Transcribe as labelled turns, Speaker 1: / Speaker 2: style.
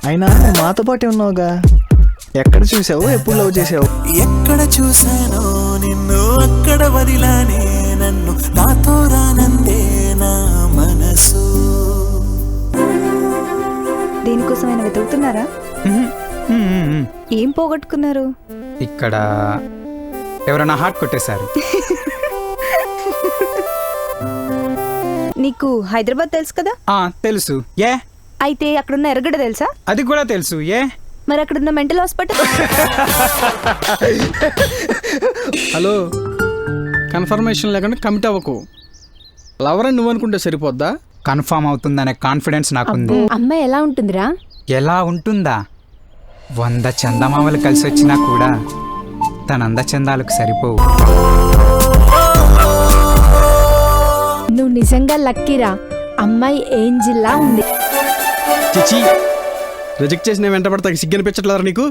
Speaker 1: అయినా నువ్వు మాతో పాటే ఉన్నావుగా, ఎక్కడ చూసావు, ఎప్పుడు లవ్ చేసావు?
Speaker 2: ఎక్కడ చూసానో నిన్ను అక్కడ వదిలానే నన్ను, నాతో రానందే నా మనసు.
Speaker 3: దేనికోసమైనా వెతుకుతున్నారా? ఏం పోగొట్టుకున్నారు?
Speaker 4: ఇక్కడ ఎవరైనా హార్ట్ కొట్టేశారు.
Speaker 3: నీకు హైదరాబాద్ తెలుసు కదా?
Speaker 4: తెలుసు. ఏ
Speaker 3: అయితే అక్కడున్న ఎర్రగడ్డ తెలుసా?
Speaker 4: అది కూడా తెలుసు. ఏ
Speaker 3: మరి అక్కడున్న మెంటల్ హాస్పిటల్?
Speaker 5: హలో, కన్ఫర్మేషన్ లేకుండా కమిట్ అవ్వకు. లవర్ అని నువ్వు అనుకుంటే సరిపోద్దా?
Speaker 4: కన్ఫర్మ్ అవుతుందనే కాన్ఫిడెన్స్ నాకుంది.
Speaker 3: అమ్మాయి ఎలా ఉంటుందిరా?
Speaker 4: ఎలా ఉంటుందా? 100 చందమామలు కలిసి వచ్చినా కూడా తన అందచందాలకు సరిపోవు.
Speaker 3: నువ్వు నిజంగా లక్కీరా, అమ్మాయి ఏంజిల్లా ఉంది.
Speaker 5: చిచి, రిజెక్ట్ చేసిన వెంట పడతా సిగ్గనిపించట్లేరా నీకు?